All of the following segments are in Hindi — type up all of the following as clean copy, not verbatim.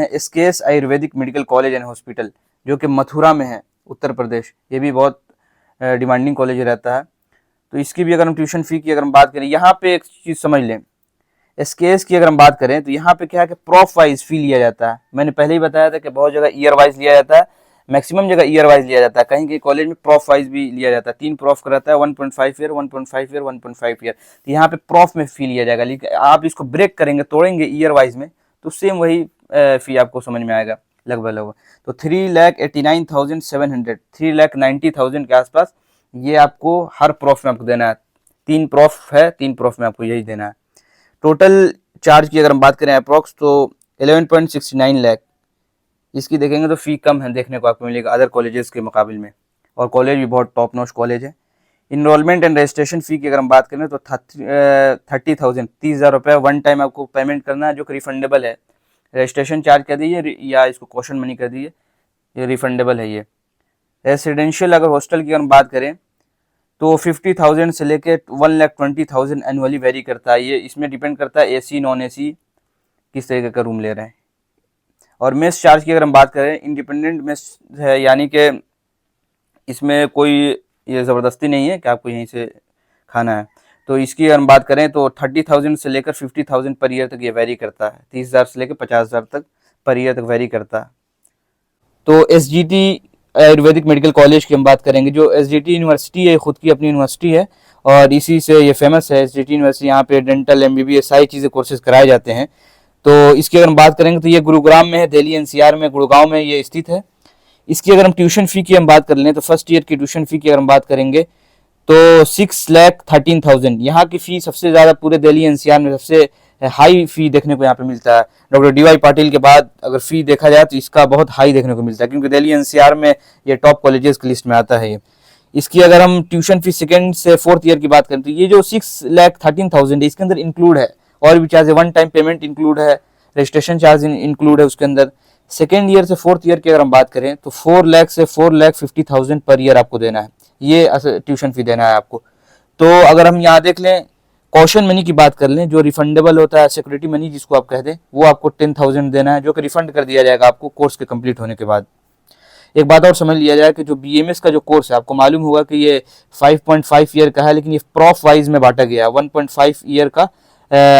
SKS Ayurvedic medical college and hospital जो कि मथुरा में है, उत्तर प्रदेश। ये भी बहुत डिमांडिंग कॉलेज रहता है। तो इसकी भी अगर हम ट्यूशन फी की अगर हम बात करें, यहाँ पे एक चीज़ समझ लें, एसकेएस की अगर हम बात करें तो यहाँ पे क्या है कि प्रॉफ वाइज फी लिया जाता है। मैंने पहले ही बताया था कि बहुत जगह ईयर वाइज लिया जाता है, मैक्सिमम जगह ईयर वाइज लिया जाता है, कहीं कहीं कॉलेज में प्रॉफ वाइज भी लिया जाता है। 3 प्रॉफ का रहता है, 1.5 ईयर, 1.5 ईयर, 1.5 ईयर। तो यहाँ पे प्रॉफ में फी लिया जाएगा, लेकिन आप इसको ब्रेक करेंगे, तोड़ेंगे ईयर वाइज में, तो सेम वही फी आपको समझ में आएगा लगभग। तो 3,89,700, 3,90,000 के आसपास ये आपको हर प्रॉफ में आपको देना है। 3 प्रॉफ है, 3 प्रॉफ में आपको यही देना है। टोटल चार्ज की अगर हम बात करें अप्रॉक्स, तो 11.69 लाख इसकी देखेंगे तो फ़ी कम है, देखने को आपको मिलेगा अदर कॉलेजेस के मुकाबले में, और कॉलेज भी बहुत टॉप नॉच कॉलेज है। इनरोलमेंट एंड रजिस्ट्रेशन फ़ी की अगर हम बात करें तो 30,000, 30,000 रुपये वन टाइम आपको पेमेंट करना है, जो कि रिफंडेबल है। रजिस्ट्रेशन चार्ज कर दीजिए या इसको कॉशन मनी कर दीजिए, ये रिफंडेबल है ये। रेसिडेंशियल अगर हॉस्टल की अगर हम बात करें तो 50,000 से लेके 1,20,000 एनुअली वेरी करता है। ये इसमें डिपेंड करता है एसी नॉन एसी किस तरीके का रूम ले रहे हैं। और मेस चार्ज की अगर हम बात करें, इंडिपेंडेंट मेस है, यानी कि इसमें कोई ये ज़बरदस्ती नहीं है कि आपको यहीं से खाना है। तो इसकी अगर हम बात करें तो 30,000 से लेकर 50,000 पर ईयर तक ये वेरी करता है, 30,000 से लेकर 50,000 तक पर ईयर तक वेरी करता है। तो एसजीटी आयुर्वेदिक मेडिकल कॉलेज की हम बात करेंगे, जो एसजीटी यूनिवर्सिटी है, खुद की अपनी यूनिवर्सिटी है और इसी से ये फेमस है एसजीटी यूनिवर्सिटी। यहाँ पे डेंटल, एमबीबीएस सारी चीज़ें कोर्सेज कराए जाते हैं। तो इसकी अगर हम बात करेंगे तो ये गुरुग्राम में है, दिल्ली एनसीआर में, गुड़गांव में ये स्थित है। इसकी अगर हम ट्यूशन फ़ी की हम बात कर लें तो फर्स्ट ईयर की ट्यूशन फ़ी की अगर हम बात करेंगे तो 6,13,000 यहाँ की फ़ी सबसे ज़्यादा पूरे दिल्ली एनसीआर में सबसे हाई फ़ी देखने को यहाँ पे मिलता है। डॉक्टर डीवाई पाटिल के बाद अगर फ़ी देखा जाए तो इसका बहुत हाई देखने को मिलता है, क्योंकि दिल्ली एनसीआर में ये टॉप कॉलेजेस की लिस्ट में आता है ये। इसकी अगर हम ट्यूशन फ़ी सेकेंड से फोर्थ ईयर की बात करें तो ये जो 6,13,000 है, इसके अंदर इंक्लूड है और भी चार्ज है, वन टाइम पेमेंट इंक्लूड है, रजिस्ट्रेशन चार्ज इंक्लूड है उसके अंदर। सेकेंड ईयर से फोर्थ ईयर की अगर हम बात करें तो 4 लाख से 4,50,000 पर ईयर आपको देना है, ये ट्यूशन फी देना है आपको। तो अगर हम यहाँ देख लें, कॉशन मनी की बात कर लें, जो रिफंडेबल होता है, सिक्योरिटी मनी जिसको आप कह दें, वो आपको 10,000 देना है, जो कि रिफंड कर दिया जाएगा आपको कोर्स के कंप्लीट होने के बाद। एक बात और समझ लिया जाए कि जो बीएमएस का जो कोर्स है, आपको मालूम होगा कि ये 5.5 ईयर का है, लेकिन ये प्रॉफ वाइज में बांटा गया है। 1.5 ईयर का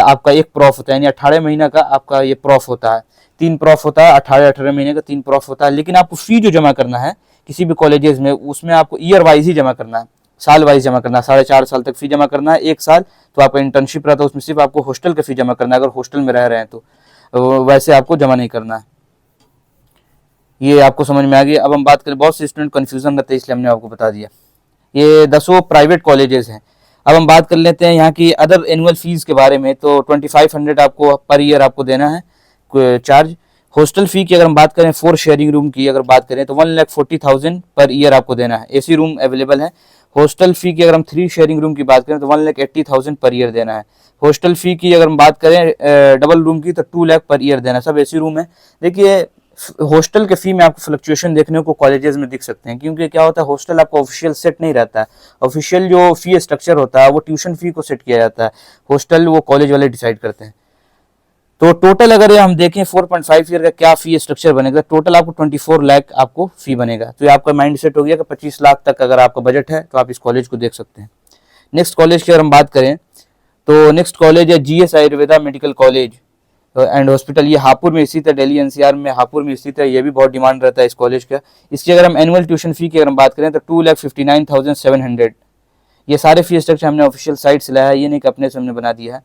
आपका एक प्रॉफ होता है, यानी 18 महीना का आपका ये प्रॉफ होता है। 3 प्रॉफ होता है, 18 महीने का 3 प्रॉफ होता है। लेकिन आपको फी जो जमा करना है किसी भी कॉलेजेस में, उसमें आपको ईयर वाइज ही जमा करना है, साल वाइज जमा करना है। 4.5 साल तक फी जमा करना है। 1 साल तो आपका इंटर्नशिप रहता है, उसमें सिर्फ आपको हॉस्टल का फी जमा करना है, अगर हॉस्टल में रह रहे हैं तो वैसे आपको जमा नहीं करना है। ये आपको समझ में आ गया। अब हम बात करें, बहुत से स्टूडेंट कन्फ्यूजन रहते हैं, इसलिए हमने आपको बता दिया। ये 10 प्राइवेट कॉलेजेस हैं। अब हम बात कर लेते हैं यहाँ की अदर एनुअल फीस के बारे में। तो 2500 आपको पर ईयर आपको देना है चार्ज। हॉस्टल फी की अगर हम बात करें, 4 शेयरिंग रूम की अगर बात करें तो 1,40,000 पर ईयर आपको देना है। एसी रूम अवेलेबल है। हॉस्टल फी की अगर हम 3 शेयरिंग रूम की बात करें तो 1,80,000 पर ईयर देना है। हॉस्टल फी की अगर हम बात करें डबल रूम की तो 2 लाख पर ईयर देना है। सब एसी रूम है। देखिए, हॉस्टल के फी में आपको फ्लक्चुएशन देखने को कॉलेजेस में दिख सकते हैं, क्योंकि क्या होता है, हॉस्टल आपका ऑफिशियल सेट नहीं रहता है। ऑफिशियल जो फी स्ट्रक्चर होता है वो ट्यूशन फी को सेट किया जाता है, हॉस्टल वो कॉलेज वाले डिसाइड करते हैं। तो टोटल अगर हम देखें 4.5 ईयर का क्या फी स्ट्रक्चर बनेगा, टोटल आपको 24 लाख आपको फी बनेगा। तो ये आपका माइंड सेट हो गया कि 25 लाख तक अगर आपका बजट है तो आप इस कॉलेज को देख सकते हैं। नेक्स्ट कॉलेज की अगर हम बात करें तो नेक्स्ट कॉलेज है GS Ayurveda medical college and hospital. ये हापुड़ में स्थित है, दिल्ली एनसीआर में हापुड़ में स्थित है। ये भी बहुत डिमांड रहता है इस कॉलेज का। इसकी अगर हम एनुअल ट्यूशन फी की अगर हम बात करें तो 2,59,700। ये सारे फी स्ट्रक्चर हमने ऑफिशियल साइट से लाया है, ये नहीं कि अपने से हमने बना दिया है।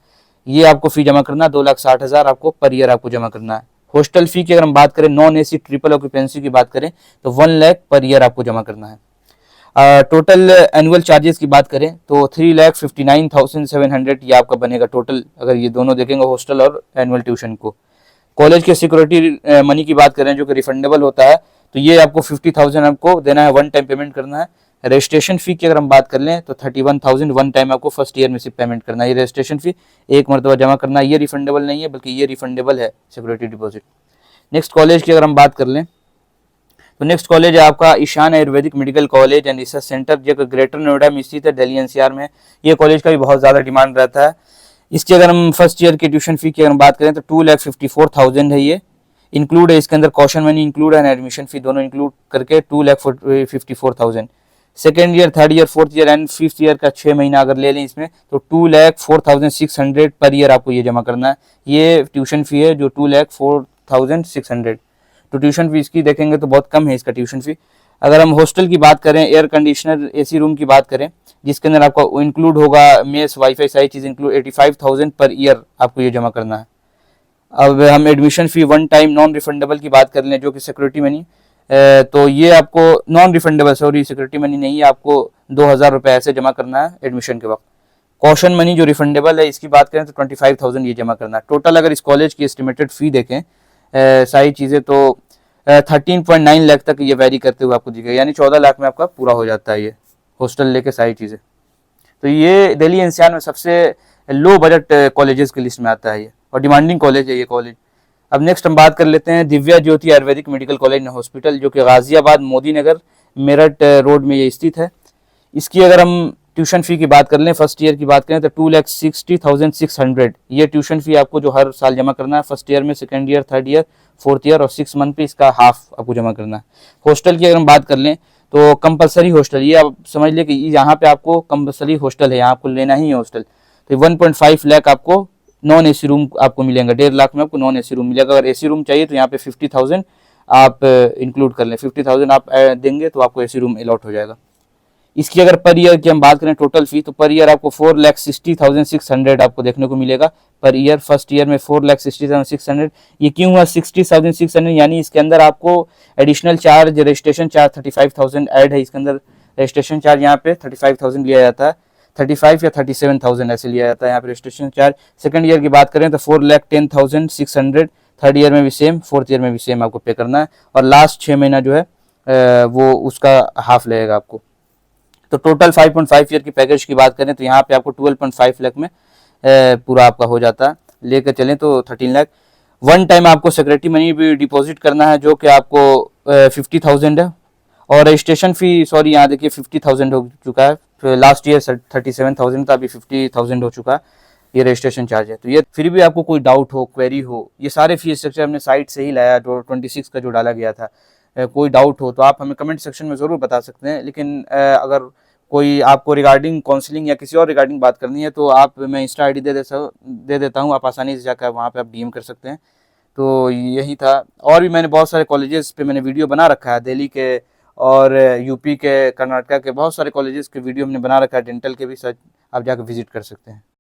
ये आपको फी जमा करना 2,60,000 आपको पर ईयर आपको जमा करना है। हॉस्टल फी की अगर हम बात करें, नॉन एसी ट्रिपल ऑक्यूपेंसी की बात करें तो 1 लाख पर ईयर आपको जमा करना है। टोटल एनुअल चार्जेस की बात करें तो 3,59,700 ये आपका बनेगा टोटल, अगर ये दोनों देखेंगे हॉस्टल और एनुअल ट्यूशन को। कॉलेज के सिक्योरिटी मनी की बात करें जो कि रिफंडेबल होता है, तो ये आपको 50,000 आपको देना है, वन टाइम पेमेंट करना है। रजिस्ट्रेशन फी की अगर हम बात कर लें तो 31,000 वन टाइम आपको फर्स्ट ईयर में सिर्फ पेमेंट करना है। ये रजिस्ट्रेशन फी एक मरतबा जमा करना है, ये रिफंडेबल नहीं है, बल्कि ये रिफंडेबल है सिक्योरिटी डिपॉजिट। नेक्स्ट कॉलेज की अगर हम बात कर लें तो नेक्स्ट कॉलेज है आपका Ishan Ayurvedic medical college and research centre, जो ग्रेटर नोएडा में स्थित है, दिल्ली एनसीआर में। ये कॉलेज का भी बहुत ज़्यादा डिमांड रहता है। इसकी अगर हम फर्स्ट ईयर की ट्यूशन फी की अगर हम बात करें तो 2,54,000 है ये। इंक्लूड है इसके अंदर, कॉशन मनी इंक्लूड है, एडमिशन फी दोनों इंक्लूड करके 2,54,000। Second year, third year, fourth year and fifth year का 6 महीना अगर ले लें इसमें तो 2,04,600 पर ईयर आपको ये जमा करना है। ये ट्यूशन फी है जो 2,04,600। तो ट्यूशन फीस की देखेंगे तो बहुत कम है इसका ट्यूशन फी। अगर हम हॉस्टल की बात करें, एयर कंडीशनर एसी रूम की बात करें, जिसके अंदर आपका इंक्लूड होगा मेस, वाईफाई, सारी चीज़ इंक्लूड, 85,000 पर ईयर आपको ये जमा करना है। अब हम एडमिशन फ़ी वन टाइम नॉन रिफंडेबल की बात कर लें, जो कि सिक्योरिटी मनी, तो ये आपको non refundable, sorry security money नहीं है, आपको 2,000 रुपये ऐसे जमा करना है एडमिशन के वक्त। कॉशन मनी जो रिफंडेबल है इसकी बात करें तो 25,000 ये जमा करना है। टोटल अगर इस कॉलेज की एस्टिमेटेड फ़ी देखें सारी चीज़ें तो 13.9 लाख तक ये वैरी करते हुए आपको दिखेगा, यानी 14 लाख में आपका पूरा हो जाता है ये हॉस्टल लेके सारी चीज़ें। तो ये दिल्ली एनसीआर में सबसे लो बजट कॉलेजेस की लिस्ट में आता है ये, और डिमांडिंग कॉलेज है ये कॉलेज। अब नेक्स्ट हम बात कर लेते हैं Divya Jyoti Ayurvedic medical college and hospital, जो कि गाजियाबाद मोदी नगर मेरठ रोड में ये स्थित है। इसकी अगर हम ट्यूशन फी की बात कर लें, फर्स्ट ईयर की बात करें तो 2,60,600 ये ट्यूशन फी आपको जो हर साल जमा करना है, फर्स्ट ईयर में, second year, third year, fourth year, और 6 मंथ पे इसका हाफ आपको जमा करना है। हॉस्टल की अगर हम बात कर लें तो कंपलसरी हॉस्टल, ये आप समझ लें कि यहाँ पे आपको कंपलसरी हॉस्टल है, यहाँ आपको लेना ही है हॉस्टल। तो 1.5 लाख आपको नॉन एसी रूम आपको मिलेंगे, 1.5 लाख में आपको नॉन एसी रूम मिलेगा। अगर एसी रूम चाहिए तो यहाँ पे 50,000 आप इंक्लूड कर लें, 50,000 आप देंगे तो आपको एसी रूम अलॉट हो जाएगा। इसकी अगर पर ईयर की हम बात करें टोटल फी, तो पर ईयर आपको 4,60,600 आपको देखने को मिलेगा पर ईयर। फर्स्ट ईयर में 4,60,600। ये क्यों हुआ 60,600? यानी इसके अंदर आपको additional charge, registration charge 35,000 add है इसके अंदर। रजिस्ट्रेशन चार्ज यहाँ पे 35,000 लिया जाता है, 35 या 37,000 ऐसे लिया जाता है यहाँ पे रजिस्ट्रेशन चार्ज। सेकंड ईयर की बात करें तो 4,10,600। थर्ड ईयर में भी सेम, फोर्थ ईयर में भी सेम आपको पे करना है, और लास्ट 6 महीना जो है वो उसका हाफ लगेगा आपको। तो टोटल 5.5 ईयर की पैकेज की बात करें तो यहाँ पे आपको 12.5 लाख में पूरा आपका हो जाता है। लेकर चलें तो 13 लाख। वन टाइम आपको सिक्योरिटी मनी भी डिपॉजिट करना है, जो कि आपको 50,000 है, और रजिस्ट्रेशन फी, सॉरी यहाँ देखिए 50,000 हो चुका है, तो लास्ट ईयर 37,000 था, अभी 50,000 हो चुका है ये रजिस्ट्रेशन चार्ज है। तो ये फिर भी आपको कोई डाउट हो, क्वेरी हो, ये सारे फी स्ट्रक्चर हमने साइट से ही लाया जो 26 का जो डाला गया था। कोई डाउट हो तो आप हमें कमेंट सेक्शन में ज़रूर बता सकते हैं। लेकिन अगर कोई आपको रिगार्डिंग काउंसलिंग या किसी और रिगार्डिंग बात करनी है तो आप, मैं इंस्टा आईडी दे देता हूँ, आप आसानी से जाकर वहाँ पे आप डीएम कर सकते हैं। तो यही था। और भी मैंने बहुत सारे कॉलेजेस पे मैंने वीडियो बना रखा है, दिल्ली के और यूपी के, कर्नाटका के बहुत सारे कॉलेजेस के वीडियो हमने बना रखा है, डेंटल के भी, सर आप जाकर विजिट कर सकते हैं।